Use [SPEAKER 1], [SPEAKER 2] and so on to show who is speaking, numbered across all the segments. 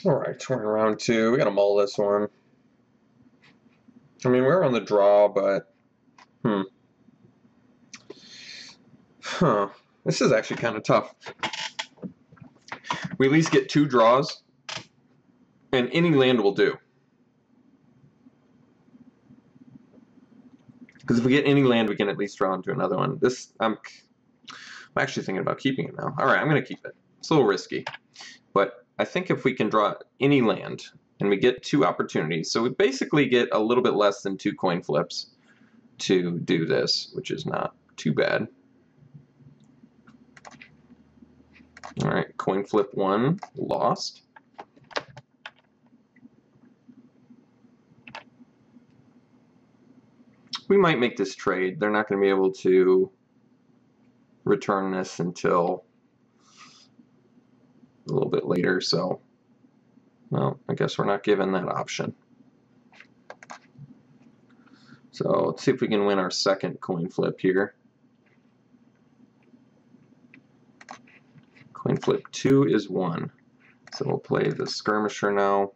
[SPEAKER 1] Alright, we're in round 2. We gotta mull this one. I mean, we're on the draw, but... This is actually kind of tough. We at least get 2 draws, and any land will do. Because if we get any land, we can at least draw into another one. This, I'm actually thinking about keeping it now. Alright, I'm going to keep it. It's a little risky. But I think if we can draw any land, and we get 2 opportunities, so we basically get a little bit less than 2 coin flips to do this, which is not too bad. Alright, coin flip 1, lost. We might make this trade. They're not going to be able to return this until a little bit later, so, well, I guess we're not given that option. So let's see if we can win our second coin flip here. Coin flip 2 is 1. So we'll play the skirmisher now.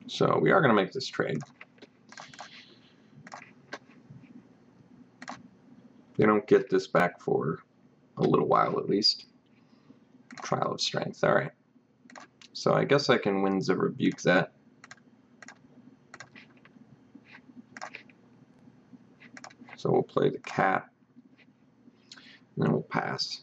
[SPEAKER 1] So we are going to make this trade. We don't get this back for a little while at least. Trial of strength. Alright. So I guess I can Winds of Rebuke that. So we'll play the cat. And then we'll pass.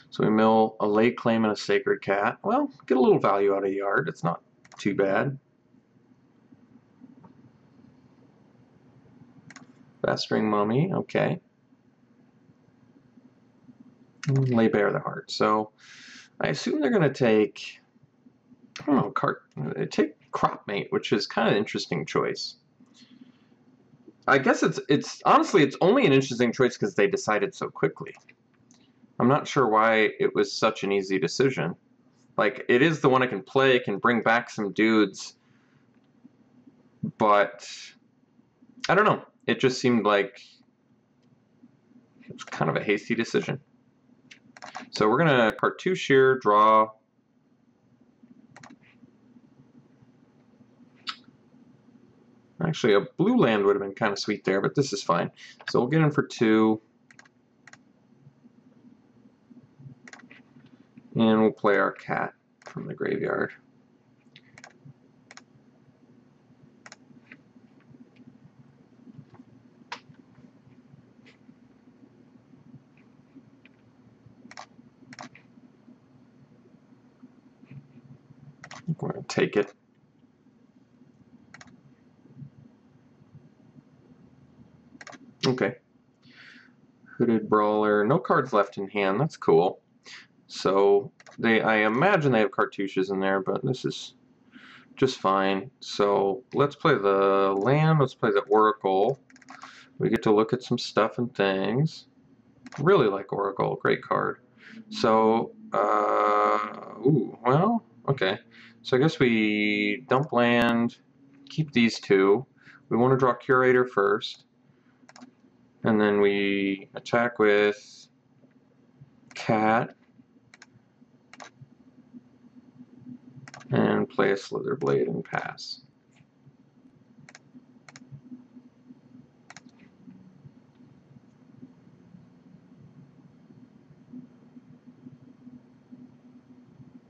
[SPEAKER 1] So we mill a lay claim and a sacred cat. Well, get a little value out of yard. It's not too bad. Festering Mummy, okay. And lay bare the heart. So I assume they're going to take, I don't know, take Cropmate, which is kind of an interesting choice. I guess it's honestly, it's only an interesting choice because they decided so quickly. I'm not sure why it was such an easy decision. Like, it is the one I can play, can bring back some dudes, but I don't know. It just seemed like it was kind of a hasty decision. So we're going to cartouche here, draw. Actually, a blue land would have been kind of sweet there, but this is fine. So we'll get in for 2. And we'll play our cat from the graveyard. We're going to take it. Okay. Hooded Brawler. No cards left in hand. That's cool. So I imagine they have cartouches in there, but this is just fine. So let's play the land. Let's play the Oracle. We get to look at some stuff and things. Really like Oracle. Great card. So, ooh, well, okay. So I guess we dump land, keep these 2. We want to draw Curator first. And then we attack with Cat. And play a Slitherblade and pass.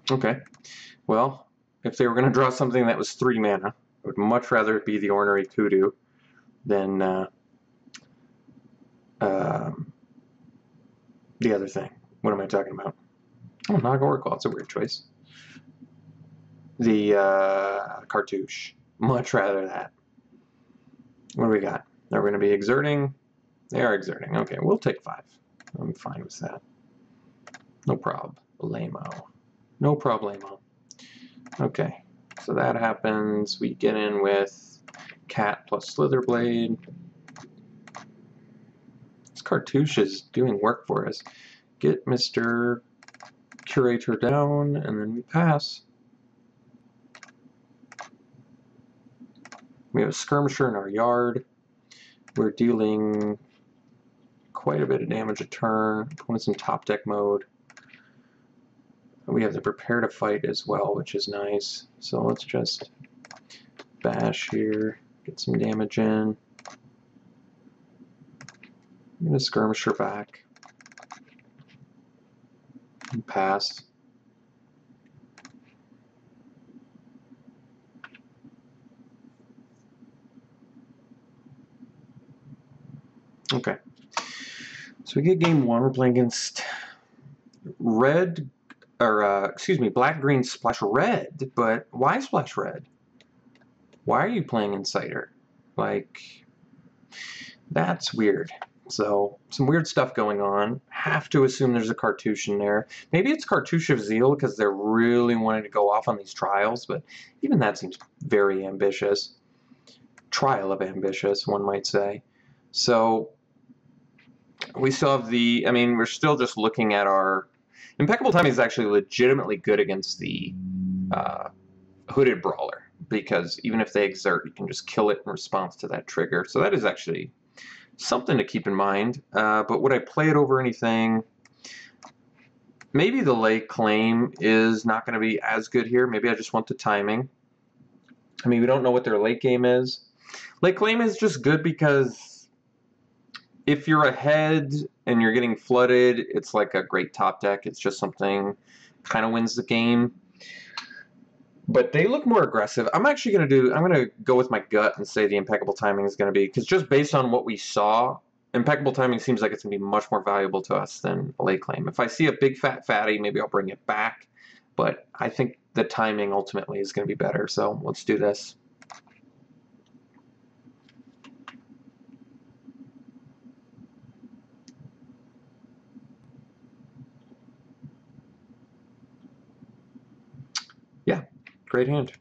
[SPEAKER 1] Okay. Well, if they were going to draw something that was 3 mana, I would much rather it be the Ornery Kudu than the other thing. What am I talking about? Oh, Naga Oracle. It's a weird choice. The cartouche. Much rather that. What do we got? They're going to be exerting. They are exerting. Okay, we'll take 5. I'm fine with that. No prob. Lame-o. No problemo. Okay, so that happens. We get in with Cat plus Slitherblade. This cartouche is doing work for us. Get Mr. Curator down, and then we pass. We have a Skirmisher in our yard. We're dealing quite a bit of damage a turn. Opponent's in top deck mode. We have the Prepare to Fight as well, which is nice. So let's just bash here, get some damage in. I'm going to Skirmisher back and pass. Okay. So we get game one. We're playing against red, or excuse me, black, green, splash red. But why splash red? Why are you playing Inciter? Like, that's weird. So, some weird stuff going on. Have to assume there's a cartouche in there. Maybe it's Cartouche of Zeal because they're really wanting to go off on these trials, but even that seems very ambitious. Trial of ambitious, one might say. So, we still have the, I mean, we're still just looking at our... Impeccable Timing is actually legitimately good against the Hooded Brawler, because even if they exert, you can just kill it in response to that trigger. So that is actually something to keep in mind. But would I play it over anything? Maybe the late claim is not going to be as good here. Maybe I just want the timing. I mean, we don't know what their late game is. Late claim is just good because if you're ahead and you're getting flooded, it's like a great top deck. It's just something kind of wins the game. But they look more aggressive. I'm actually going to do, I'm going to go with my gut and say the Impeccable Timing is going to be, because just based on what we saw, Impeccable Timing seems like it's going to be much more valuable to us than a late claim. If I see a big fat fatty, maybe I'll bring it back. But I think the timing ultimately is going to be better. So let's do this. Yeah, great hand.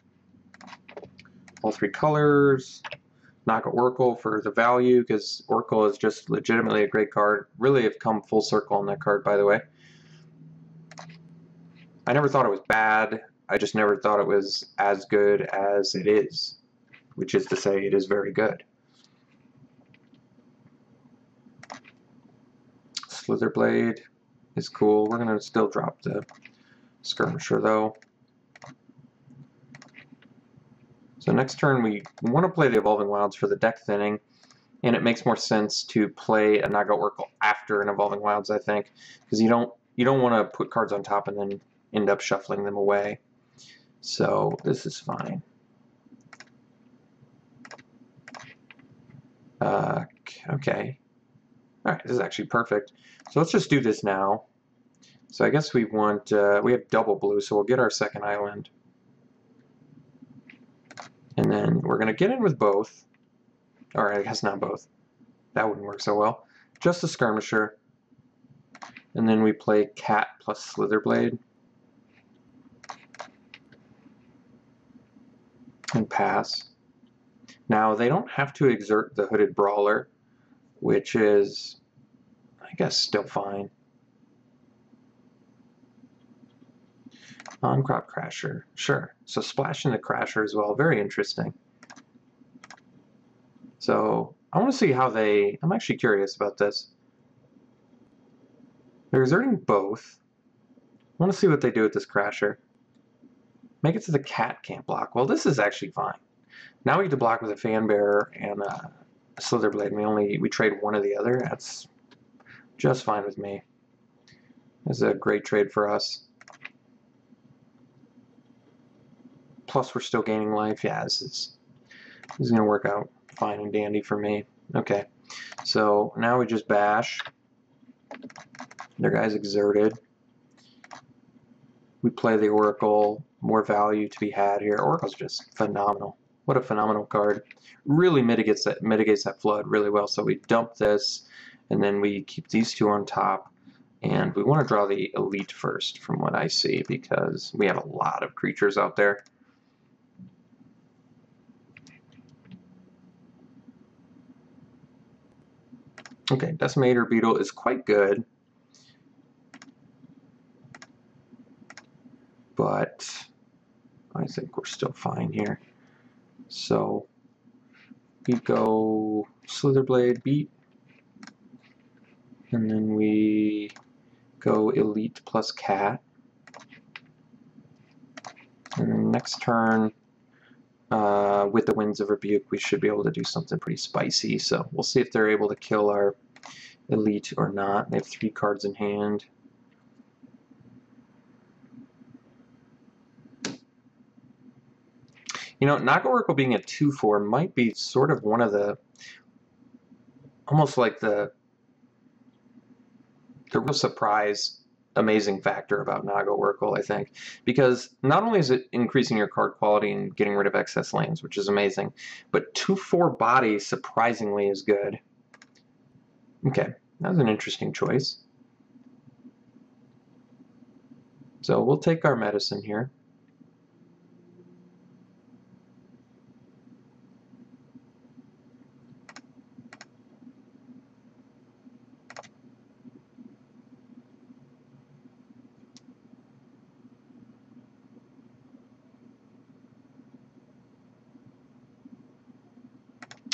[SPEAKER 1] All three colors. Knock out Oracle for the value, because Oracle is just legitimately a great card. Really have come full circle on that card, by the way. I never thought it was bad. I just never thought it was as good as it is, which is to say it is very good. Slitherblade is cool. We're going to still drop the Skirmisher, though. So next turn we want to play the Evolving Wilds for the deck thinning, and it makes more sense to play a Knockout Oracle after an Evolving Wilds, I think, because you don't want to put cards on top and then end up shuffling them away. So this is fine. Okay. All right, this is actually perfect. So let's just do this now. So I guess we want, we have double blue, so we'll get our second island. And then we're going to get in with both. All right, I guess not both. That wouldn't work so well. Just a Skirmisher. And then we play Cat plus Slitherblade. And pass. Now, they don't have to exert the Hooded Brawler, which is, I guess, still fine. On-Crop Crasher, sure. So splashing the Crasher as well, very interesting. So I want to see how they, I'm actually curious about this. They're exerting both. I want to see what they do with this Crasher. Make it so the Cat can't block. Well, this is actually fine. Now we get to block with a Fan Bearer and a Slitherblade. We trade one or the other. That's just fine with me. This is a great trade for us. Plus, we're still gaining life. Yeah, this is going to work out fine and dandy for me. Okay, so now we just bash. Their guy's exerted. We play the Oracle. More value to be had here. Oracle's just phenomenal. What a phenomenal card. Really mitigates that flood really well. So we dump this, and then we keep these two on top. And we want to draw the elite first, from what I see, because we have a lot of creatures out there. Okay, Decimator Beetle is quite good, but I think we're still fine here. So we go Slitherblade, Beat, and then we go Elite plus Cat. And then next turn, with the Winds of Rebuke, we should be able to do something pretty spicy. So we'll see if they're able to kill our Elite or not. They have 3 cards in hand. You know, Naga Oracle being a 2/4 might be sort of one of the, almost like the real surprise, amazing factor about Naga Oracle, I think. Because not only is it increasing your card quality and getting rid of excess lands, which is amazing, but 2/4 body surprisingly is good. Okay, that was an interesting choice. So we'll take our medicine here.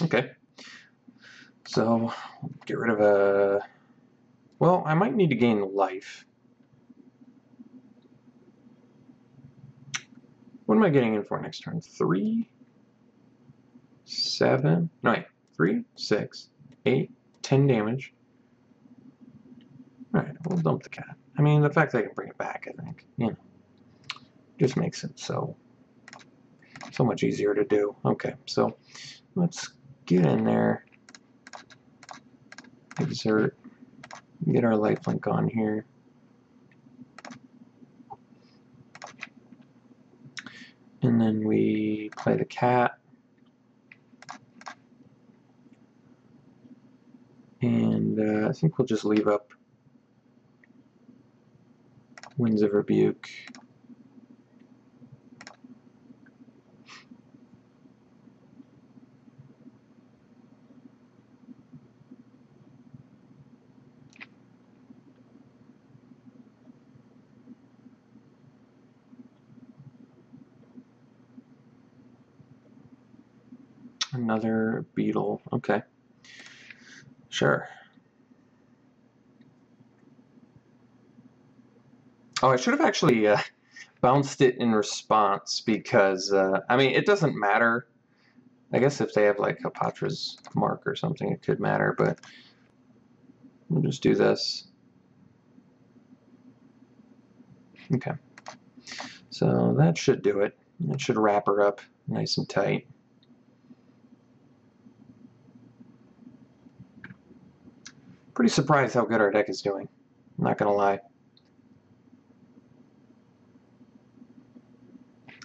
[SPEAKER 1] Okay, so get rid of a, well, I might need to gain life. What am I getting in for next turn? 3, 7, no wait, 3, 6, 8, 10 damage. Alright, we'll dump the cat. I mean, the fact that I can bring it back, I think, you know, just makes it so much easier to do. Okay, so let's get in there, exert, get our lifelink on here. And then we play the cat. And I think we'll just leave up Winds of Rebuke. Another beetle. Okay. Sure. Oh, I should have actually bounced it in response because, I mean, it doesn't matter. I guess if they have like a Patra's Mark or something, it could matter, but we'll just do this. Okay. So that should do it. That should wrap her up nice and tight. Pretty surprised how good our deck is doing. I'm not gonna lie.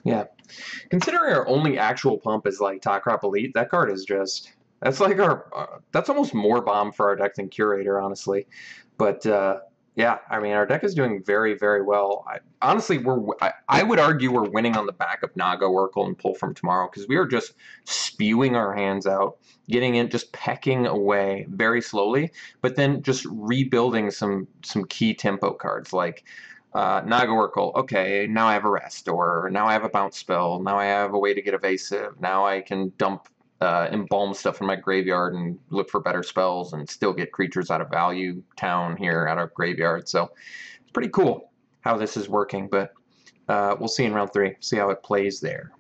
[SPEAKER 1] Yeah. Considering our only actual pump is like Takrop Elite, that card is just, that's like our, that's almost more bomb for our deck than Curator, honestly. But yeah, I mean, our deck is doing very, very well. Honestly, I would argue we're winning on the back of Naga Oracle and Pull from Tomorrow, because we are just spewing our hands out, getting in, just pecking away very slowly, but then just rebuilding some key tempo cards like Naga Oracle. Okay, now I have Arrest, or now I have a Bounce Spell, now I have a way to get Evasive, now I can dump embalm stuff in my graveyard and look for better spells and still get creatures out of value town here out of graveyard. So it's pretty cool how this is working, but we'll see in round 3, see how it plays there.